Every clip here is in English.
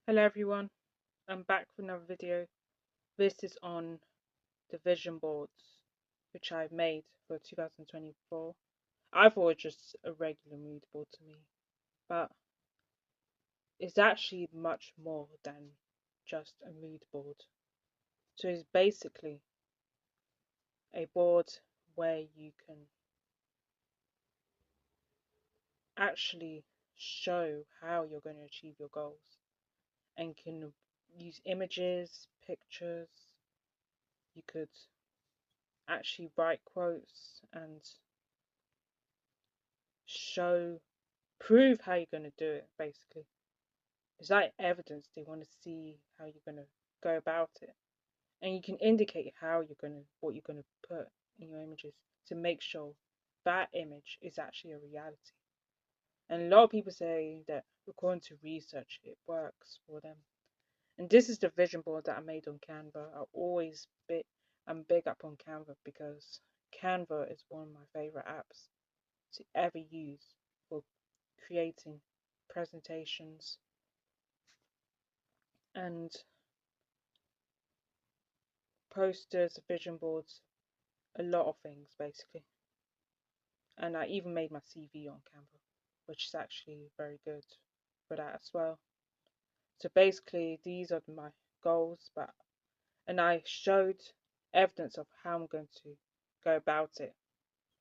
Hello everyone, I'm back with another video. This is on the vision boards which I made for 2024. I thought it was just a regular mood board to me, but it's actually much more than just a mood board. So it's basically a board where you can actually show how you're going to achieve your goals and can use images, pictures. You could actually write quotes and prove how you're going to do it, basically. It's like evidence. They want to see how you're going to go about it. And you can indicate what you're going to put in your images to make sure that image is actually a reality. And a lot of people say that according to research, it works for them. And this is the vision board that I made on Canva. I'm big up on Canva because Canva is one of my favorite apps to ever use for creating presentations and posters, vision boards, a lot of things basically. And I even made my CV on Canva, which is actually very good for that as well. So basically, these are my goals, and I showed evidence of how I'm going to go about it.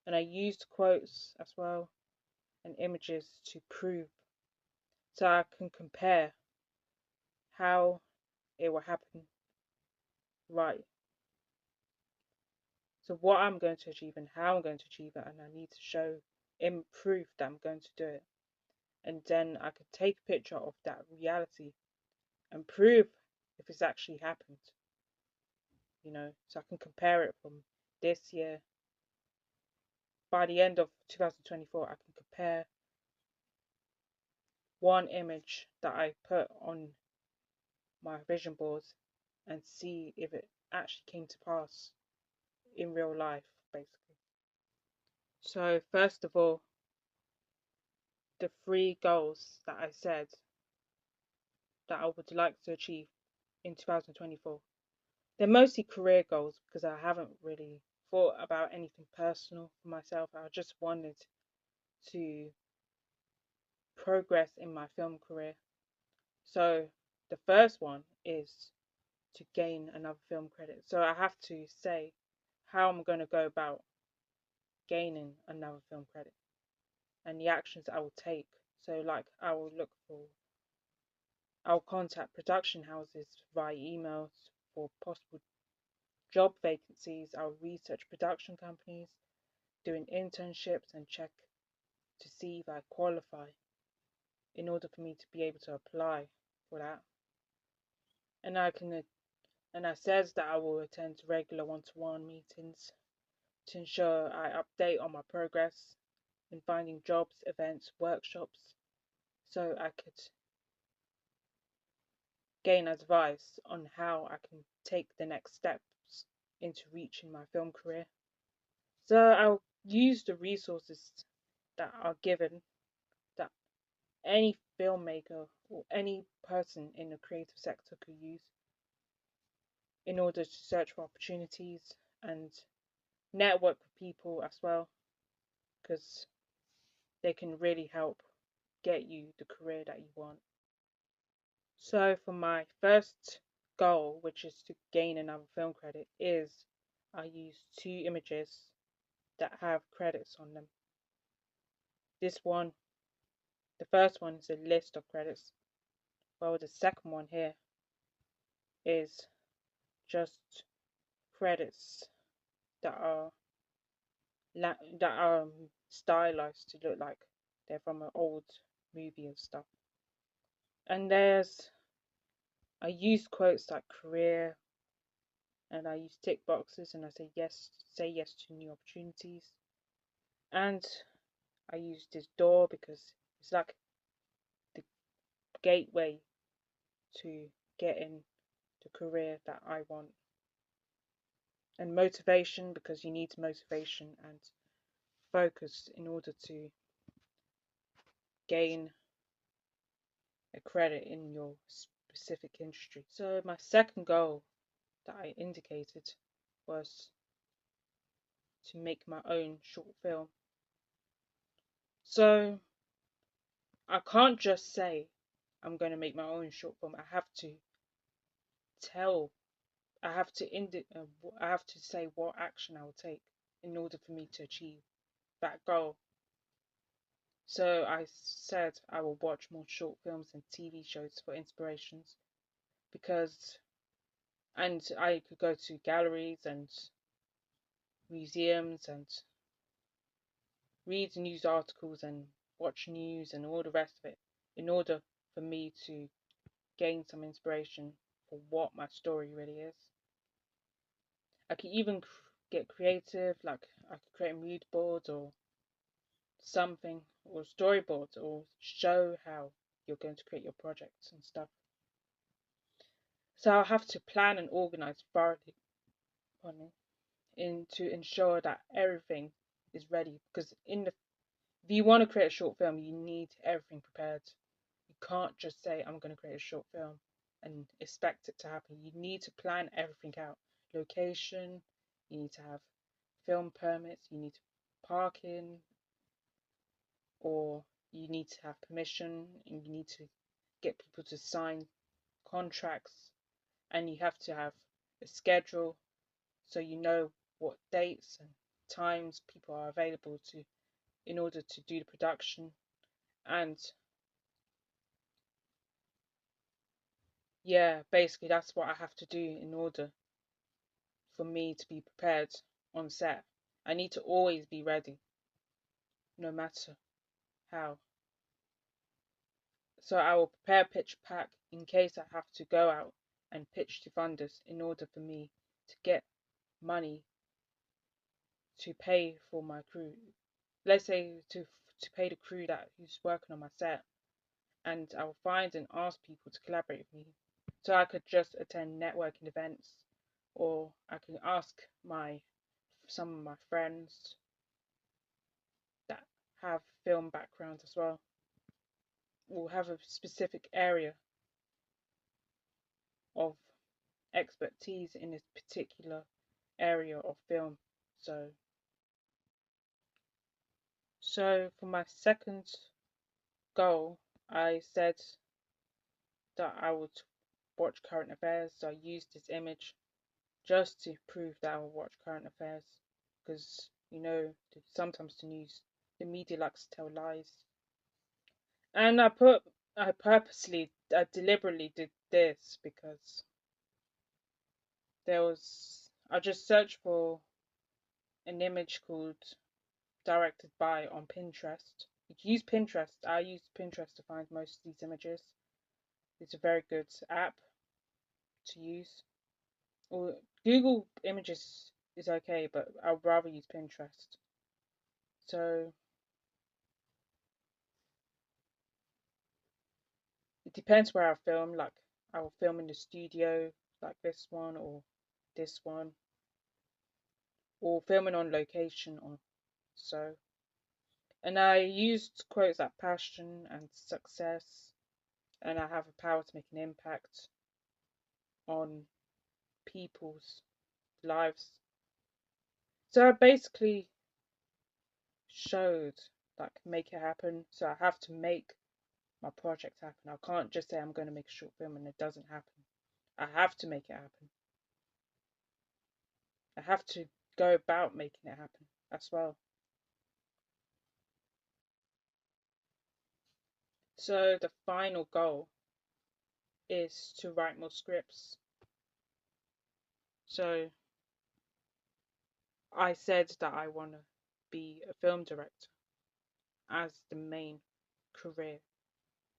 And I used quotes as well and images to prove, so I can compare how it will happen right. So what I'm going to achieve and how I'm going to achieve it, and I need to show in proof that I'm going to do it. And then I could take a picture of that reality and prove if it's actually happened, so I can compare it from this year. By the end of 2024, I can compare one image that I put on my vision boards and see if it actually came to pass in real life, basically. So first of all, the three goals that I said that I would like to achieve in 2024. They're mostly career goals because I haven't really thought about anything personal for myself. I just wanted to progress in my film career. So the first one is to gain another film credit. So I have to say how I'm going to go about gaining another film credit and the actions I will take. So like I'll contact production houses via emails for possible job vacancies. I'll research production companies, doing internships and check to see if I qualify in order for me to be able to apply for that. And I says that I will attend regular one-to-one meetings to ensure I update on my progress in finding jobs, events, workshops, so I could gain advice on how I can take the next steps into reaching my film career. So I'll use the resources that are given, that any filmmaker or any person in the creative sector could use in order to search for opportunities and network with people as well, because they can really help get you the career that you want. So for my first goal, which is to gain another film credit, is I use two images that have credits on them. The first one is a list of credits, while the second one here is just credits that are stylized to look like they're from an old movie and stuff. And I use quotes like career, and I use tick boxes, and I say yes to new opportunities. And I use this door because it's like the gateway to get in the career that I want. And motivation, because you need motivation and focus in order to gain a credit in your specific industry. So my second goal that I indicated was to make my own short film. So I can't just say I'm going to make my own short film. I have to tell, I have to say what action I will take in order for me to achieve that goal. So I said I will watch more short films and TV shows for inspirations, because, and I could go to galleries and museums and read news articles and watch news and all the rest of it in order for me to gain some inspiration for what my story really is. I could even get creative, like I could create a mood board or something, or storyboard, or show how you're going to create your projects and stuff. So I'll have to plan and organize thoroughly, to ensure that everything is ready. Because if you want to create a short film, you need everything prepared. You can't just say I'm going to create a short film and expect it to happen. You need to plan everything out. Location, you need to have film permits, you need to park in, or you need to have permission, and you need to get people to sign contracts, and you have to have a schedule so you know what dates and times people are available to in order to do the production. And yeah, basically that's what I have to do in order for me to be prepared on set. I need to always be ready, no matter how. So I will prepare a pitch pack in case I have to go out and pitch to funders in order for me to get money to pay for my crew. Let's say to pay the crew that who's working on my set, and I will find and ask people to collaborate with me. So I could just attend networking events, or I can ask some of my friends that have film backgrounds as well, or have a specific area of expertise in this particular area of film. So for my second goal, I said that I would watch current affairs. So I used this image just to prove that I will watch current affairs, because sometimes the media likes to tell lies. And I deliberately did this because I just searched for an image called directed by on Pinterest. You can use Pinterest. I use Pinterest to find most of these images. It's a very good app to use. Or Google Images is okay, but I'd rather use Pinterest. So it depends where I film. Like I will film in the studio, like this one or this one, or filming on location or so. And I used quotes like passion and success, and I have a power to make an impact on people's lives. So I basically showed like make it happen. So I have to make my project happen. I can't just say I'm going to make a short film and it doesn't happen. I have to make it happen. I have to go about making it happen as well. So the final goal is to write more scripts. So I said that I want to be a film director as the main career.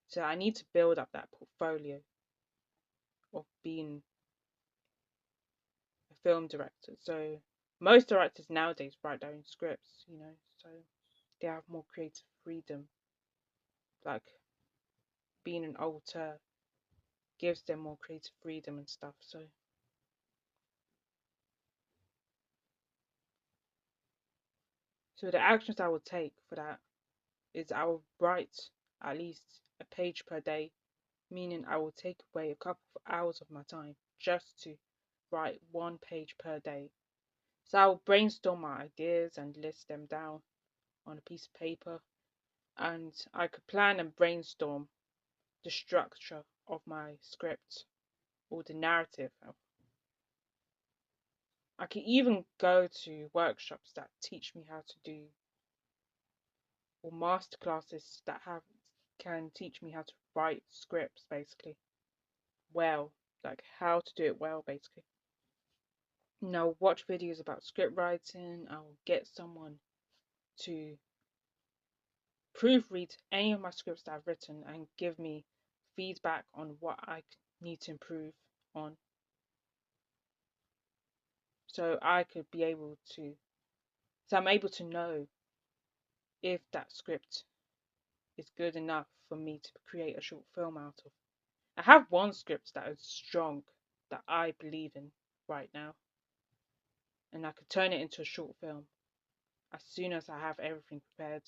So I need to build up that portfolio of being a film director. So most directors nowadays write their own scripts, so they have more creative freedom. Like being an auteur gives them more creative freedom and stuff. So the actions I will take for that is I will write at least a page per day meaning I will take away a couple of hours of my time just to write 1 page per day. So I'll brainstorm my ideas and list them down on a piece of paper, and I could plan and brainstorm the structure of my script or the narrative. I could even go to workshops that teach me how to do, or masterclasses that can teach me how to write scripts basically well, like how to do it well basically. Now watch videos about script writing. I'll get someone to proofread any of my scripts that I've written and give me feedback on what I need to improve on, so I could be able to, so I'm able to know if that script is good enough for me to create a short film out of. I have one script that is strong, that I believe in right now, and I could turn it into a short film as soon as I have everything prepared.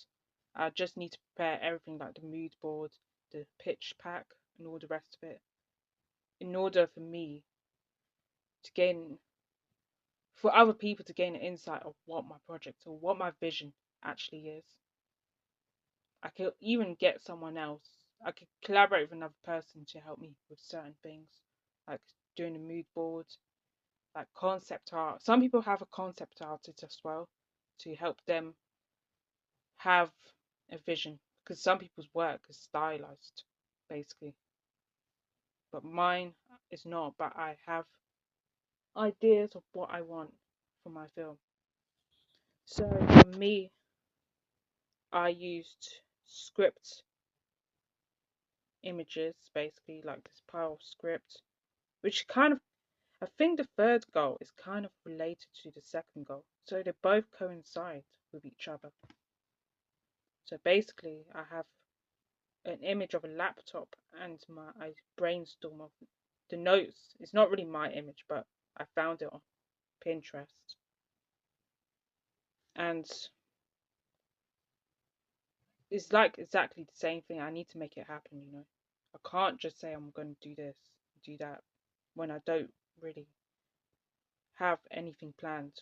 I just need to prepare everything like the mood board, the pitch pack, and all the rest of it, in order for me to gain, for other people to gain an insight of what my project or what my vision actually is. I could even get someone else. I could collaborate with another person to help me with certain things, like doing a mood board, like concept art. Some people have a concept artist as well to help them have a vision, because some people's work is stylized, basically. But mine is not. But I have ideas of what I want for my film. So for me, I used script images, basically like this pile of script, which kind of, I think the third goal is kind of related to the second goal. So they both coincide with each other. So basically, I have an image of a laptop and I brainstorm of the notes. It's not really my image, but I found it on Pinterest. And it's like exactly the same thing. I need to make it happen, you know. I can't just say I'm going to do this, do that, when I don't really have anything planned,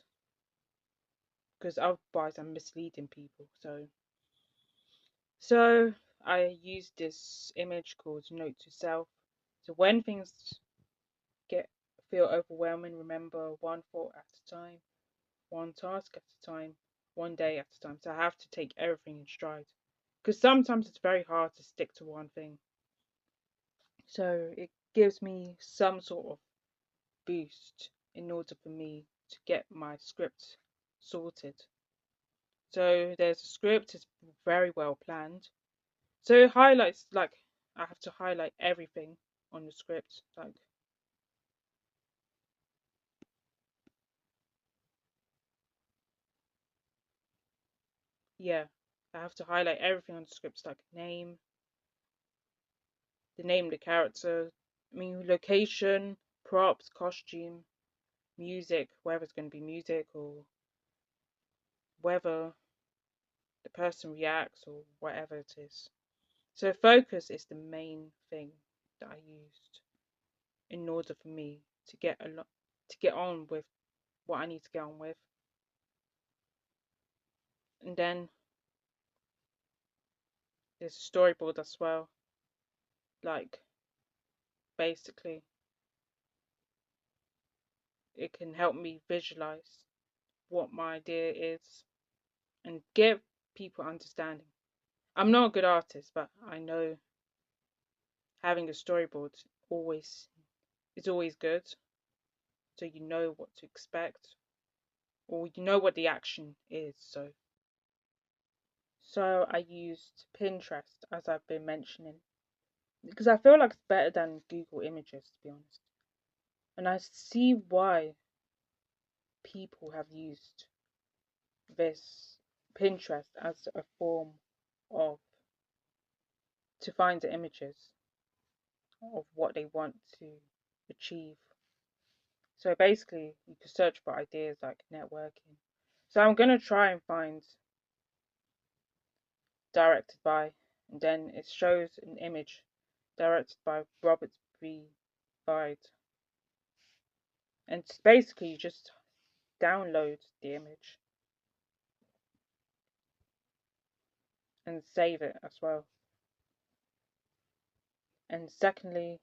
because otherwise I'm misleading people. So I use this image called Note to Self. So when things get feel overwhelming, remember one thought at a time, one task at a time, one day at a time. So I have to take everything in stride, because sometimes it's very hard to stick to one thing. So it gives me some sort of boost in order for me to get my script sorted. So there's a script, it's very well planned. So it highlights, like, I have to highlight everything on the script, like, yeah, I have to highlight everything on the script, like name, the name of the character, I mean location, props, costume, music, whether it's going to be music or whether the person reacts or whatever it is. So focus is the main thing that I used in order for me to get on with what I need to get on with. And then there's a storyboard as well. Like, basically, it can help me visualize what my idea is and give people understanding. I'm not a good artist, but I know having a storyboard always is always good, so you know what to expect or you know what the action is. So I used Pinterest, as I've been mentioning, because I feel like it's better than Google Images, to be honest. And I see why people have used this Pinterest as a form of to find the images of what they want to achieve. So basically, you can search for ideas like networking. So I'm going to try and find directed by, and then it shows an image directed by Robert B. Bide. And it's basically you just download the image and save it as well. And secondly,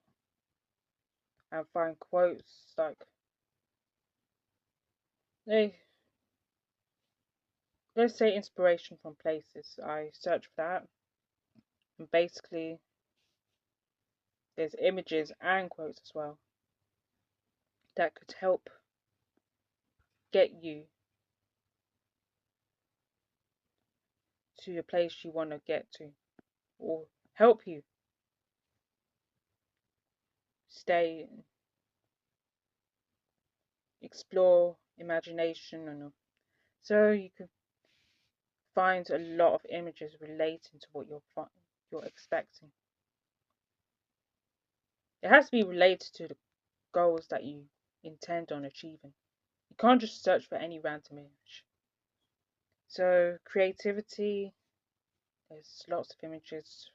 I find quotes like let's say inspiration from places. I search for that, and basically there's images and quotes as well that could help get you to the place you want to get to, or help you stay, explore imagination, and so you can find a lot of images relating to what you're expecting. It has to be related to the goals that you intend on achieving. You can't just search for any random image. So creativity, there's lots of images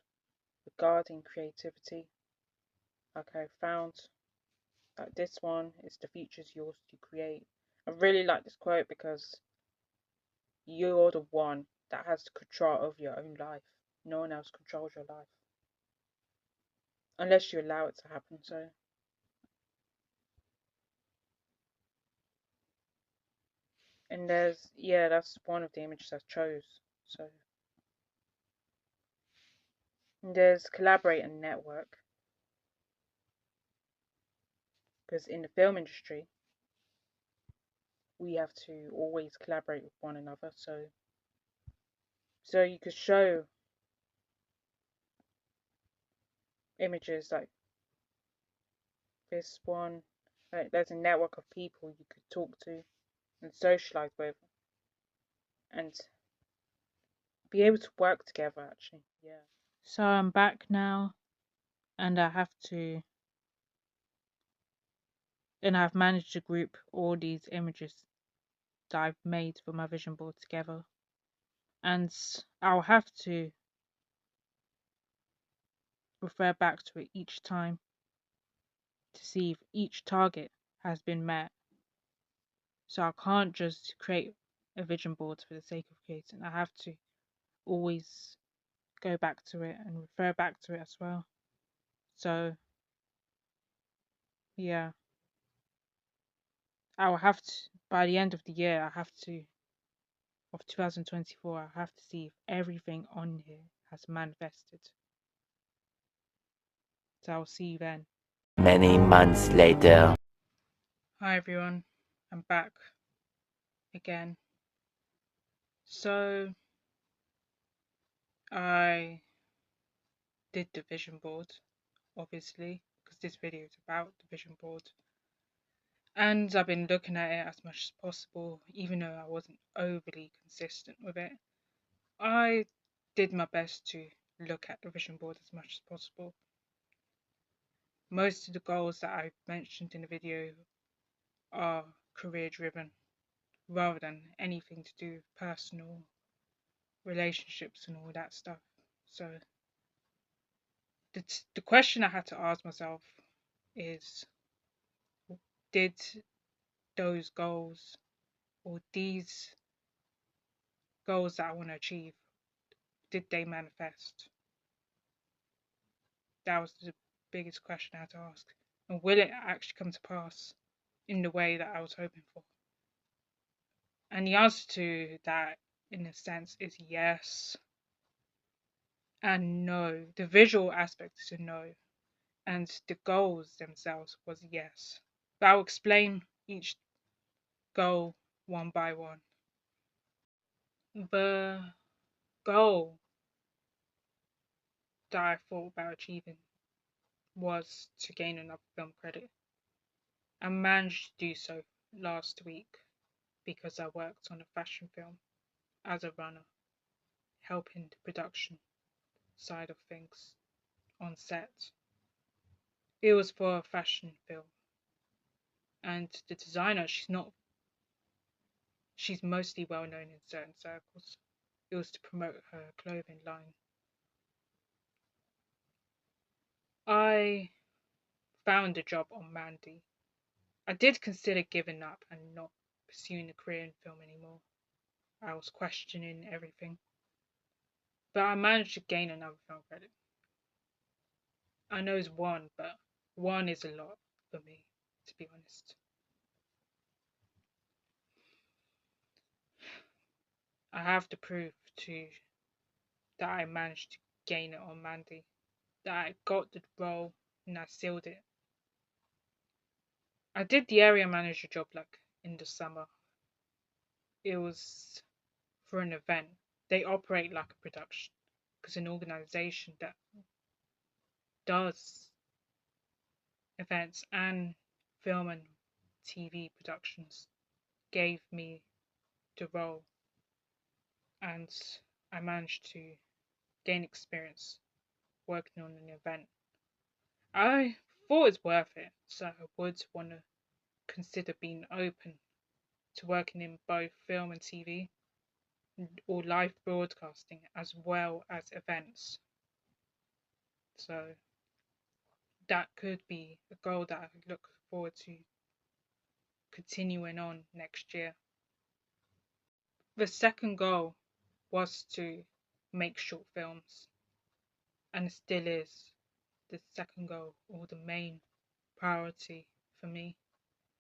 regarding creativity. Like I found that this one is the future's yours to create. I really like this quote because you're the one that has the control over your own life. No one else controls your life. Unless you allow it to happen, so. And that's one of the images I chose. So. And there's collaborate and network. Because in the film industry, we have to always collaborate with one another. So you could show images like this one. Like there's a network of people you could talk to and socialize with, and be able to work together. Actually, yeah. So I'm back now, and I've managed to group all these images that I've made for my vision board together, and I'll have to refer back to it each time to see if each target has been met. So I can't just create a vision board for the sake of creating. I have to always go back to it and refer back to it as well. So yeah, I will have to, by the end of the year, of 2024, I have to see if everything on here has manifested. So I'll see you then. Many months later. Hi everyone, I'm back again. So I did the vision board, obviously, because this video is about the vision board. And I've been looking at it as much as possible, even though I wasn't overly consistent with it. I did my best to look at the vision board as much as possible. Most of the goals that I've mentioned in the video are career driven, rather than anything to do with personal relationships and all that stuff. So the question I had to ask myself is, did those goals, or these goals that I want to achieve, did they manifest? That was the biggest question I had to ask. And will it actually come to pass in the way that I was hoping for? And the answer to that, in a sense, is yes and no. The visual aspect is a no, and the goals themselves was yes. But I'll explain each goal one by one. The goal that I thought about achieving was to gain another film credit. I managed to do so last week because I worked on a fashion film as a runner, helping the production side of things on set. It was for a fashion film, and the designer, she's mostly well known in certain circles. It was to promote her clothing line. I found a job on Mandy. I did consider giving up and not pursuing a career in film anymore. I was questioning everything. But I managed to gain another film credit. I know it's one, but one is a lot for me, to be honest. I have to prove to that I managed to gain it on Mandy, that I got the role and I sealed it. I did the area manager job like in the summer. It was for an event. They operate like a production because an organization that does events and film and TV productions gave me the role, and I managed to gain experience working on an event. I thought it's worth it, so I would want to consider being open to working in both film and TV or live broadcasting as well as events. So that could be a goal that I look forward to continuing on next year. The second goal was to make short films, and it still is the second goal or the main priority for me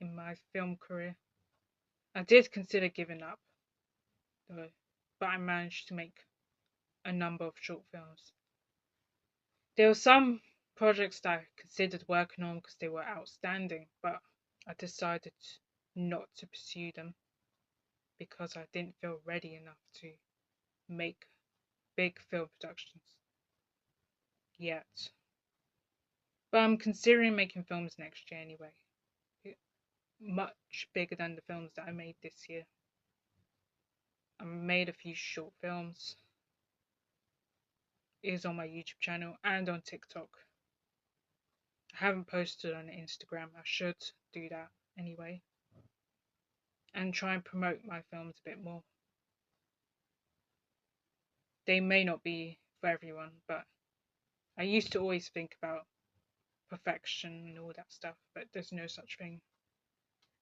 in my film career. I did consider giving up though, but I managed to make a number of short films. There were some projects that I considered working on because they were outstanding, but I decided not to pursue them because I didn't feel ready enough to make big film productions yet. But I'm considering making films next year anyway, much bigger than the films that I made this year. I made a few short films. It is on my YouTube channel and on TikTok. I haven't posted on Instagram. I should do that anyway. And try and promote my films a bit more. They may not be for everyone, but I used to always think about perfection and all that stuff, but there's no such thing.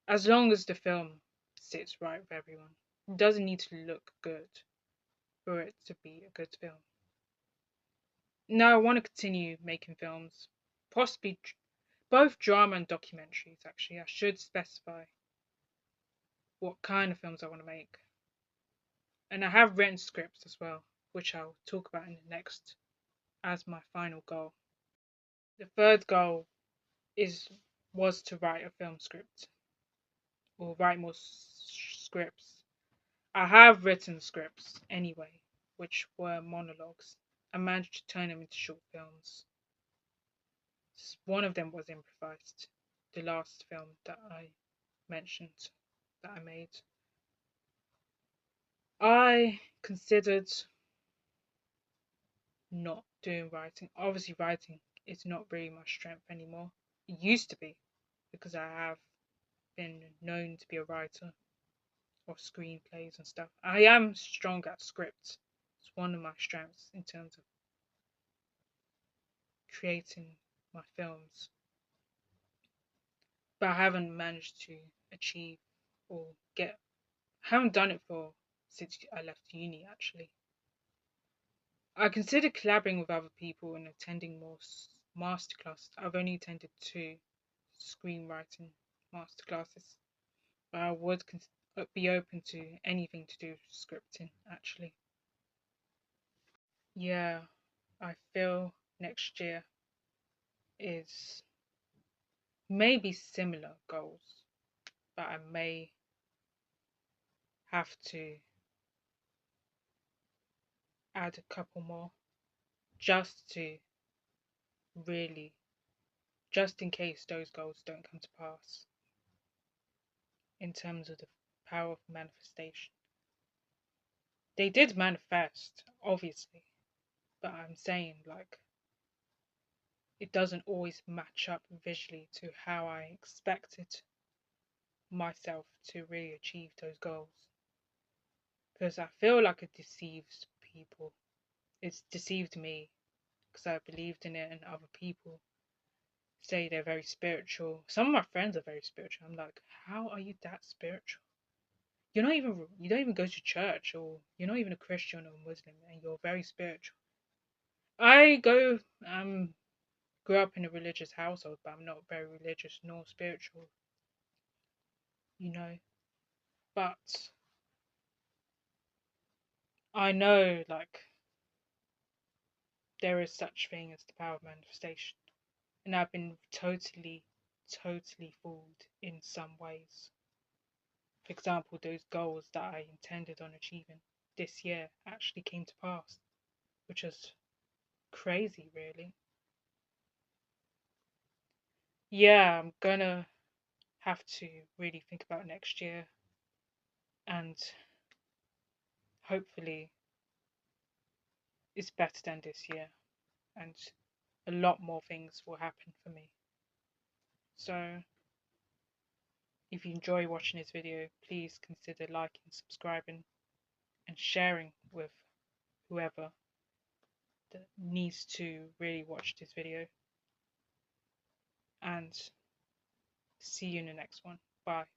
As long as the film sits right with everyone. It doesn't need to look good for it to be a good film. Now I want to continue making films, possibly both drama and documentaries. Actually, I should specify what kind of films I want to make. And I have written scripts as well, which I'll talk about in the next as my final goal. The third goal is was to write a film script or write more scripts. I have written scripts anyway, which were monologues. I managed to turn them into short films. One of them was improvised, the last film that I mentioned that I made. I considered not doing writing. Obviously, writing is not really my strength anymore. It used to be because I have been known to be a writer of screenplays and stuff. I am strong at scripts. It's one of my strengths in terms of creating my films. But I haven't managed to achieve or get. I haven't done it for since I left uni actually. I consider collaborating with other people and attending more masterclasses. I've only attended 2 screenwriting masterclasses, but I would be open to anything to do with scripting actually. Yeah, I feel next year is maybe similar goals, but I may have to add a couple more just to really, just in case those goals don't come to pass in terms of the power of manifestation. They did manifest, obviously, but I'm saying like it doesn't always match up visually to how I expected myself to really achieve those goals. Because I feel like it deceives people. It's deceived me because I believed in it and other people. say they're very spiritual. Some of my friends are very spiritual. I'm like, how are you that spiritual? You don't even go to church, or you're not even a Christian or Muslim, and you're very spiritual. I grew up in a religious household, but I'm not very religious nor spiritual, you know. But I know, like, there is such thing as the power of manifestation, and I've been totally fooled in some ways. For example, those goals that I intended on achieving this year actually came to pass, which is crazy, really. Yeah, I'm gonna have to really think about next year, and hopefully it's better than this year, and a lot more things will happen for me. So if you enjoy watching this video, please consider liking, subscribing, and sharing with whoever that needs to really watch this video. And see you in the next one. Bye.